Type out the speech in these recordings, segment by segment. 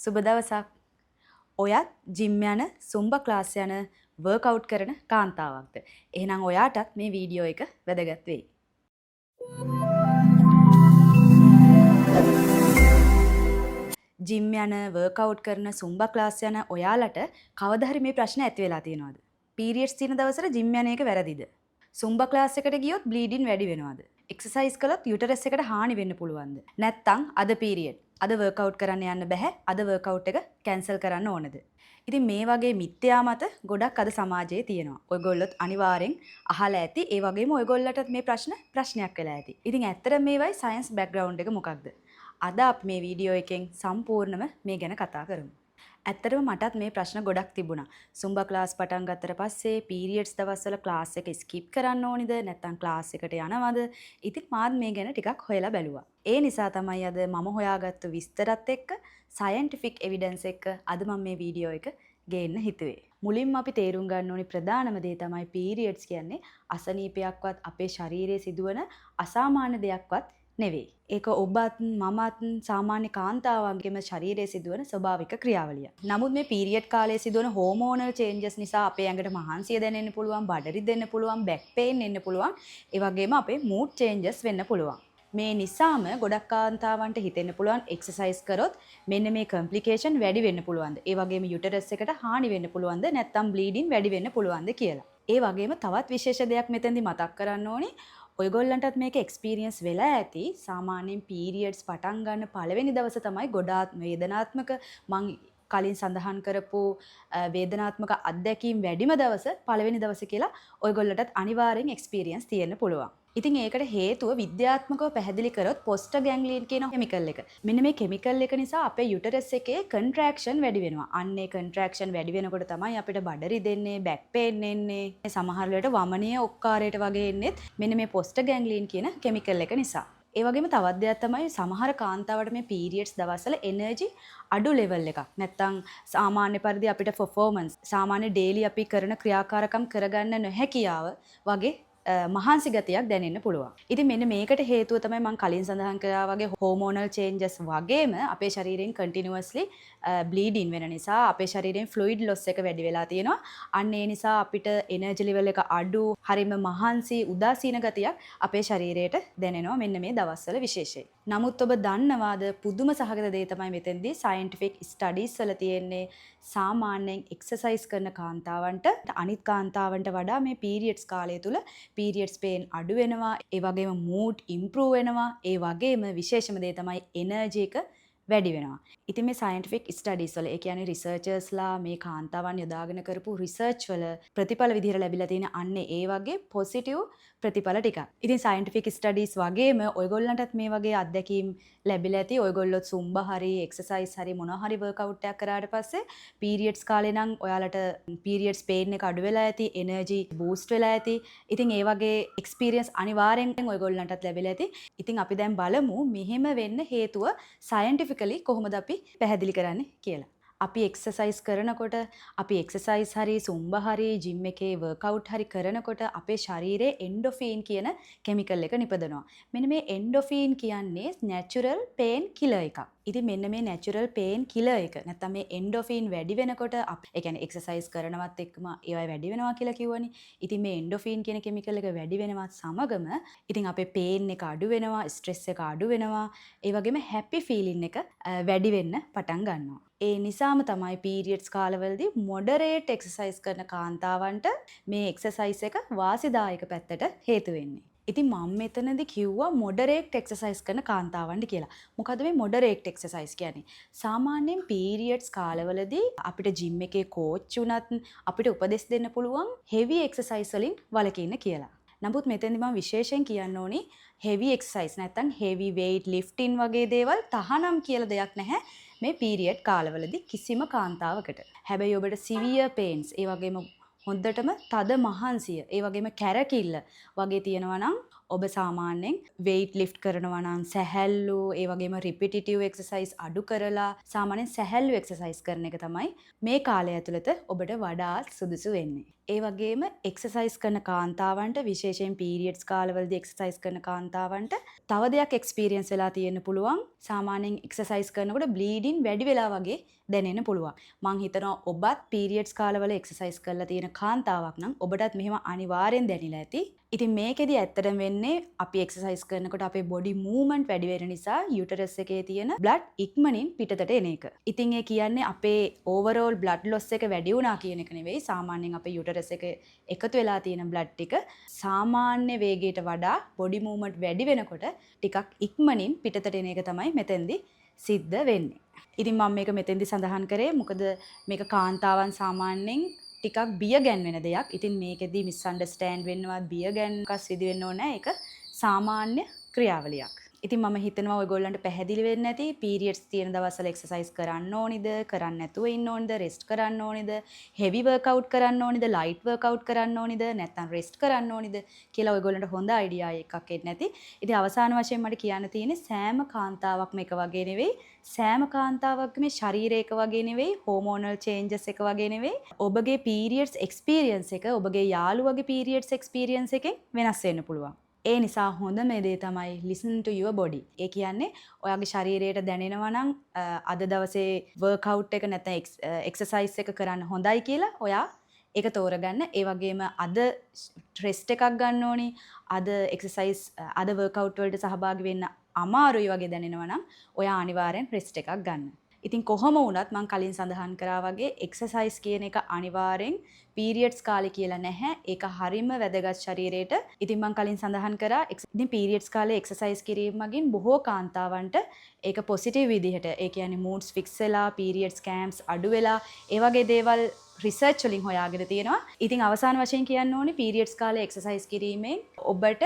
සුබ දවසක්. ඔයත් ජිම් යන සුම්බා ක්ලාස් යන වර්ක්අවුට් කරන කාන්තාවක්ද? එහෙනම් ඔයාටත් මේ වීඩියෝ එක වැදගත් වෙයි. ජිම් යන වර්ක්අවුට් කරන සුම්බා ක්ලාස් යන ඔයාලට කවදා හරි මේ ප්‍රශ්න ඇති වෙලා තියෙනවද? පීරියඩ්ස් තියෙන දවසට ජිම් යන එක වැරදිද? සුම්බා ක්ලාස් එකට ගියොත් බ්ලීඩින් වැඩි වෙනවද? එක්සර්සයිස් කළොත් යුටරස් එකට හානි වෙන්න පුළුවන්ද? නැත්නම් අද පීරියඩ් අද වර්ක්අවුට් කරන්න යන්න බෑ. අද වර්ක්අවුට් එක කැන්සල් කරන්න ඕනද? ඉතින් මේ වගේ මිත්‍යා මත ගොඩක් අද සමාජයේ තියෙනවා. ඔයගොල්ලොත් අනිවාර්යෙන් අහලා ඇති. ඒ වගේම ඔයගොල්ලටත් මේ ප්‍රශ්නයක් වෙලා ඇති. ඉතින් ඇත්තට මේවයි සයන්ස් බෑග්ග්‍රවුන්ඩ් එක මොකක්ද? අද අපි මේ වීඩියෝ එකෙන් සම්පූර්ණම මේ ගැන කතා කරමු. ඇත්තටම මටත් මේ ප්‍රශ්න ගොඩක් තිබුණා. සුම්බා ක්ලාස් පටන් ගත්තට පස්සේ පීරියඩ්ස් දවස්වල ක්ලාස් එක ස්කිප් කරන්න ඕනිද නැත්නම් ක්ලාස් එකට යනවද? ඉතින් මාත් මේ ගැන ටිකක් හොයලා බැලුවා. ඒ නිසා තමයි අද මම හොයාගත්තු විස්තරත් එක්ක සයන්ටිෆික් එවිඩන්ස් එක්ක අද මම මේ වීඩියෝ එක ගේන්න හිතුවේ. මුලින්ම අපි තේරුම් ගන්න ඕනි ප්‍රධානම දේ තමයි පීරියඩ්ස් කියන්නේ අසනීපයක්වත් අපේ ශරීරයේ සිදුවන අසාමාන්‍ය දෙයක්වත් නෙවෙයි. ඒක ඔබත් මමත් සාමාන්‍ය කාන්තාවන්ගේම ශරීරයේ සිදුවන ස්වභාවික ක්‍රියාවලියක්. නමුත් මේ පීරියඩ් කාලයේ සිදුවන හෝමෝනල් චේන්ජස් නිසා අපේ ඇඟට මහන්සිය දැනෙන්න පුළුවන්, බඩරි දෙන්න පුළුවන්, බැක් පේන් එන්න පුළුවන්. ඒ වගේම අපේ මූඩ් චේන්ජස් වෙන්න පුළුවන්. මේ නිසාම ගොඩක් කාන්තාවන්ට හිතෙන්න පුළුවන් එක්සර්සයිස් කරොත් මෙන්න මේ කම්ප්ලිකේෂන් වැඩි වෙන්න පුළුවන්ද? ඒ වගේම යුටරස් එකට හානි වෙන්න පුළුවන්ද? නැත්නම් බ්ලීඩින් වැඩි වෙන්න පුළුවන්ද කියලා. ඒ වගේම තවත් විශේෂ දෙයක් මෙතෙන්දි මතක් කරන්න ඕනේ. ඔයගොල්ලන්ටත් මේක එක්ස්පීරියන්ස් වෙලා ඇති. සාමාන්‍යයෙන් පීරියඩ්ස් පටන් ගන්න පළවෙනි දවස තමයි ගොඩාක් වේදනාත්මක මං කලින් සඳහන් කරපු වේදනාත්මක අත්දැකීම් වැඩිම දවස පළවෙනි දවස කියලා ඔයගොල්ලන්ටත් අනිවාර්යෙන් එක්ස්පීරියන්ස් තියෙන්න පුළුවන්. ඉතින් ඒකට හේතුව විද්‍යාත්මකව පැහැදිලි කරොත් පොස්ටගැන්ග්ලින් කියන කෙමිකල් එක. මෙන්න මේ කෙමිකල් එක නිසා අපේ යුටරස් එකේ කන්ට්‍රැක්ෂන් වැඩි වෙනවා. අන්නේ කන්ට්‍රැක්ෂන් වැඩි වෙනකොට තමයි අපිට බඩරි දෙන්නේ, බැක් පේන් එන්නේ. සමහර වෙලට වමනීය ඔක්කාරයට වගේ එන්නේ මෙන්න මේ පොස්ටගැන්ග්ලින් කියන කෙමිකල් එක නිසා. ඒ වගේම තවත් දෙයක් තමයි සමහර කාන්තාවට මේ පීරියඩ්ස් දවස්වල එනර්ජි අඩු ලෙවල් එකක්. නැත්තම් සාමාන්‍ය පරිදි අපිට පර්ෆෝමන්ස් සාමාන්‍ය ඩේලි අපි කරන ක්‍රියාකාරකම් කරගන්න නොහැකියාව වගේ මහන්සි ගතියක් දැනෙන්න පුළුවන්. ඉතින් මෙන්න මේකට හේතුව තමයි මම කලින් සඳහන් කළා වගේ හෝමෝනල් චේන්ජස් වගේම අපේ ශරීරයෙන් කන්ටිනියුවස්ලි බ්ලීඩින් වෙන නිසා අපේ ශරීරයෙන් ෆ්ලුයිඩ් ලොස් එක වැඩි වෙලා තියෙනවා. අන්න ඒ නිසා අපිට එනර්ජි ලෙවල් එක අඩු, හරිම මහන්සි, උදාසීන ගතියක් අපේ ශරීරයට දැනෙනවා මෙන්න මේ දවස්වල විශේෂයෙන්. නමුත් ඔබ දන්නවාද පුදුම සහගත දේ තමයි මෙතෙන්දී සයන්ටිෆික් ස්ටඩීස් වල තියෙන්නේ සාමාන්‍යයෙන් එක්සර්සයිස් කරන කාන්තාවන්ට අනිත් කාන්තාවන්ට වඩා මේ පීරියඩ්ස් කාලය තුල පීරියඩ්ස් පේන් අඩු වෙනවා. ඒ වගේම මූඩ් ඉම්ප්‍රූව් වෙනවා. ඒ වගේම විශේෂම දේ තමයි එනර්ජි එක වැඩි වෙනවා. ඉතින් මේ සයන්ටිෆික් ස්ටඩීස් වල ඒ කියන්නේ රිසර්චර්ස්ලා මේ කාන්තාවන් යොදාගෙන කරපු රිසර්ච් වල ප්‍රතිඵල විදිහට ලැබිලා තියෙන අන්නේ ඒ වගේ පොසිටිව් ප්‍රතිඵල ටිකක්. ඉතින් සයන්ටිෆික් ස්ටඩීස් වගේම ඔයගොල්ලන්ටත් මේ වගේ අත්දැකීම් ලැබිලා ඇති. ඔයගොල්ලොත් සුම්බා හරි එක්සර්සයිස් හරි මොනවා හරි වර්ක්අවුට් එකක් කරාට පස්සේ පීරියඩ්ස් කාලේ නම් ඔයාලට පීරියඩ්ස් පේන් එක අඩු වෙලා ඇති, එනර්ජි බූස්ට් වෙලා ඇති. ඉතින් ඒ වගේ එක්ස්පීරියන්ස් අනිවාර්යෙන් ඔයගොල්ලන්ටත් ලැබිලා ඇති. ඉතින් අපි දැන් බලමු මෙහෙම වෙන්න හේතුව සයන්ටිෆිකලි කොහොමද අපි පැහැදිලි කරන්නේ කියලා. අපි එක්සර්සයිස් කරනකොට අපි එක්සර්සයිස් හරි සුම්බා හරි ජිම් එකේ වර්ක්අවුට් හරි කරනකොට අපේ ශරීරයේ එන්ඩෝෆින් කියන කෙමිකල් එක නිපදවනවා. මෙන්න මේ එන්ඩෝෆින් කියන්නේ නැචරල් පේන් කිලර් එකක්. ඉතින් මෙන්න මේ නැචරල් පේන් කිලර් එක නැත්නම් මේ එන්ඩෝෆින් වැඩි වෙනකොට ඒ කියන්නේ එක්සර්සයිස් කරනවත් එක්කම ඒවයි වැඩි වෙනවා කියලා කිව්වනේ. ඉතින් මේ එන්ඩෝෆින් කියන කෙමිකල් එක වැඩි වෙනවත් සමගම ඉතින් අපේ පේන් එක අඩු වෙනවා, ස්ට්‍රෙස් එක අඩු වෙනවා. ඒ වගේම හැපි ෆීලින් එක වැඩි වෙන්න පටන් ගන්නවා. ඒ නිසාම තමයි පීරියඩ්ස් කාලවලදී මොඩරේට් එක්සර්සයිස් කරන කාන්තාවන්ට මේ එක්සර්සයිස් එක වාසිදායක පැත්තට හේතු වෙන්නේ. ඉතින් මම මෙතනදී කිව්වා මොඩරේට් එක්සර්සයිස් කරන කාන්තාවන්ට කියලා. මොකද මේ මොඩරේට් එක්සර්සයිස් කියන්නේ? සාමාන්‍යයෙන් පීරියඩ්ස් කාලවලදී අපිට ජිම් එකේ කෝච් උනත් අපිට උපදෙස් දෙන්න පුළුවන් හෙවි එක්සර්සයිස් වලින් වළකින්න කියලා. නමුත් මෙතෙන්දි මම විශේෂයෙන් කියන්න ඕනි හෙවි එක්සර්සයිස් නැත්නම් හෙවි weight lifting වගේ දේවල් තහනම් කියලා දෙයක් නැහැ මේ පීරියඩ් කාලවලදී කිසිම කාන්තාවකට. හැබැයි ඔබට සිවියර් පේන්ස් ඒ වගේම හොඳටම තද මහන්සිය ඒ වගේම කැරකිල්ල වගේ තියෙනවා නම් ඔබ සාමාන්‍යයෙන් weight lift කරනවා නම් සැහැල්ලු ඒ වගේම repetitive exercise අඩු කරලා සාමාන්‍යයෙන් සැහැල්ලු exercise කරන එක තමයි මේ කාලය ඇතුළත ඔබට වඩා සුදුසු වෙන්නේ. ඒ වගේම එක්සර්සයිස් කරන කාන්තාවන්ට විශේෂයෙන් පීරියඩ්ස් කාලවලදී එක්සර්සයිස් කරන කාන්තාවන්ට තව දෙයක් එක්ස්පීරියන්ස් වෙලා තියෙන්න පුළුවන්. සාමාන්‍යයෙන් එක්සර්සයිස් කරනකොට බ්ලීඩින් වැඩි වෙලා වගේ දැනෙන්න පුළුවන්. මං හිතනවා ඔබත් පීරියඩ්ස් කාලවල එක්සර්සයිස් කරලා තියෙන කාන්තාවක් නම් ඔබටත් මෙහෙම අනිවාර්යෙන් දැනෙලා ඇති. ඉතින් මේකෙදි ඇත්තටම වෙන්නේ අපි එක්සර්සයිස් කරනකොට අපේ බොඩි මූව්මන්ට් වැඩි වෙන නිසා යුටරස් එකේ තියෙන බ්ලඩ් ඉක්මනින් පිටතට එන එක. ඉතින් ඒ කියන්නේ අපේ ඕවරෝල් බ්ලඩ් ලොස් එක වැඩි වුණා කියන එක නෙවෙයි. සාමාන්‍යයෙන් අපේ යුටරස් එක එකතු වෙලා තියෙන බ්ලඩ් ටික සාමාන්‍ය වේගයට වඩා බොඩි මූව්මන්ට් වැඩි වෙනකොට ටිකක් ඉක්මනින් පිටතට එන එක තමයි මෙතෙන්දි සිද්ධ වෙන්නේ. ඉතින් මම මේක මෙතෙන්දි සඳහන් කරේ මොකද මේක කාන්තාවන් සාමාන්‍යයෙන් ටිකක් බිය ගැන්වෙන දෙයක්. ඉතින් මේකෙදි මිස්අන්ඩර්ස්ටෑන්ඩ් වෙන්නවත් බිය ගැන්වීමක් සිදු වෙන්න ඕනේ. ඒක සාමාන්‍ය ක්‍රියාවලියක්. ඉතින් මම හිතනවා ඔයගොල්ලන්ට පැහැදිලි වෙන්න ඇති පීරියඩ්ස් තියෙන දවස්වල එක්සර්සයිස් කරන්න ඕනිද, කරන්න නැතුව ඉන්න ඕනිද, රෙස්ට් කරන්න ඕනිද, හෙවි වර්ක්අවුට් කරන්න ඕනිද, ලයිට් වර්ක්අවුට් කරන්න ඕනිද, නැත්නම් රෙස්ට් කරන්න ඕනිද කියලා ඔයගොල්ලන්ට හොඳ අයිඩියා එකක් එන්න ඇති. ඉතින් අවසාන වශයෙන් මට කියන්න තියෙන්නේ සෑම කාන්තාවක්ම එක වගේ නෙවෙයි. සෑම කාන්තාවක්ම ශරීරය එක වගේ නෙවෙයි, හෝමෝනල් චේන්ජස් එක වගේ නෙවෙයි. ඔබගේ පීරියඩ්ස් එක්ස්පීරියන්ස් එක ඔබගේ යාළුවගේ පීරියඩ්ස් එක්ස්පීරියන්ස් එකෙන් වෙනස් වෙන්න පුළුවන්. ඒ නිසා හොඳම දේ තමයි listen to your body. ඒ කියන්නේ ඔයාගේ ශරීරයට දැනෙනවා නම් අද දවසේ workout එක නැත්නම් exercise එක කරන්න හොඳයි කියලා ඔයා ඒක තෝරගන්න. ඒ වගේම අද rest එකක් ගන්න ඕනි. අද exercise අද workout වලට සහභාගී වෙන්න අමාරුයි වගේ දැනෙනවා නම් ඔයා අනිවාර්යෙන් rest එකක් ගන්න. ඉතින් කොහොම වුණත් මම කලින් සඳහන් කරා වගේ එක්සර්සයිස් කියන එක අනිවාර්යෙන් පීරියඩ්ස් කාලේ කියලා නැහැ. ඒක හරිම වැදගත් ශරීරයට. ඉතින් මම කලින් සඳහන් කරා ඉතින් පීරියඩ්ස් කාලේ එක්සර්සයිස් කිරීම මගින් බොහෝ කාන්තාවන්ට ඒක පොසිටිව් විදිහට ඒ කියන්නේ moods fix වෙලා පීරියඩ්ස් කැම්ප්ස් අඩු වෙලා ඒ වගේ දේවල් රිසර්ච් වලින් හොයාගෙන තියෙනවා. ඉතින් අවසාන වශයෙන් කියන්න ඕනේ පීරියඩ්ස් කාලේ එක්සර්සයිස් කිරීමෙන් ඔබට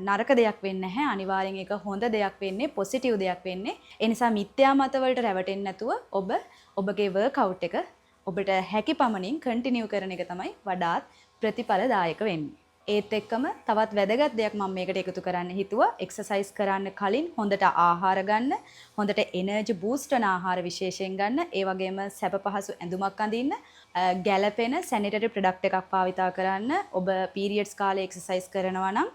නරක දෙයක් වෙන්නේ නැහැ. අනිවාර්යෙන් ඒක හොඳ දෙයක් වෙන්නේ, පොසිටිව් දෙයක් වෙන්නේ. ඒ නිසා මිත්‍යා මත වලට රැවටෙන්නේ නැතුව ඔබ ඔබගේ වර්ක්අවුට් එක ඔබට හැකි පමණින් කන්ටිනියු කරන එක තමයි වඩාත් ප්‍රතිඵලදායක වෙන්නේ. ඒත් එක්කම තවත් වැදගත් දෙයක් මම මේකට එකතු කරන්න හිතුවා. එක්සර්සයිස් කරන්න කලින් හොඳට ආහාර ගන්න, හොඳට එනර්ජි බූස්ට් කරන ආහාර විශේෂයෙන් ගන්න, ඒ වගේම සැප පහසු ඇඳුමක් අඳින්න, ගැළපෙන සැනිටරි ප්‍රොඩක්ට් එකක් භාවිතා කරන්න. ඔබ පීරියඩ්ස් කාලේ එක්සර්සයිස් කරනවා නම්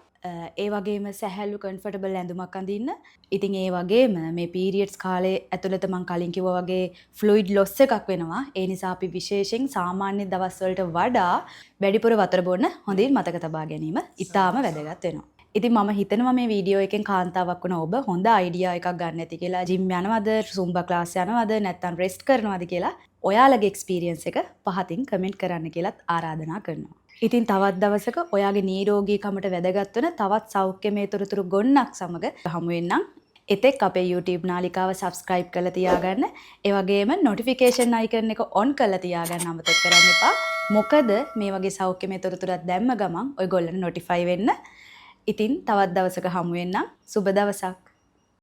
ඒ වගේම සැහැල්ලු කම්ෆර්ටබල් ඇඳුමක් අඳින්න. ඉතින් ඒ වගේම මේ පීරියඩ්ස් කාලේ ඇතුළත මම කලින් කිව්වා වගේ ෆ්ලුයිඩ් ලොස් එකක් වෙනවා. ඒ නිසා අපි විශේෂයෙන් සාමාන්‍ය දවස් වලට වඩා වැඩිපුර වතුර බොන්න හොඳින් මතක තබා ගැනීම ඉතාම වැදගත් වෙනවා. ඉතින් මම හිතනවා මේ වීඩියෝ එකෙන් කාන්තාවක් වුණ ඔබ හොඳ අයිඩියා එකක් ගන්න ඇති කියලා. ජිම් යනවද, සුම්බා ක්ලාස් යනවද, නැත්නම් රෙස්ට් කරනවද කියලා ඔයාලගේ එක්ස්පීරියන්ස් එක පහතින් කමෙන්ට් කරන්න කියලාත් ආරාධනා කරනවා. ඉතින් තවත් දවසක ඔයාගේ නිරෝගීකමට වැදගත් වෙන තවත් සෞඛ්‍යමය තොරතුරු ගොන්නක් සමග හමු වෙන්නම්. එතෙක් අපේ YouTube නාලිකාව subscribe කරලා තියාගන්න. ඒ වගේම notification icon එක on කරලා තියාගන්න අමතක කරන්න එපා. මොකද මේ වගේ සෞඛ්‍යමය තොරතුරුත් දැම්ම ගමන් ඔයගොල්ලන්ට notify වෙන්න. ඉතින් තවත් දවසක හමු වෙන්නම්. සුබ දවසක්.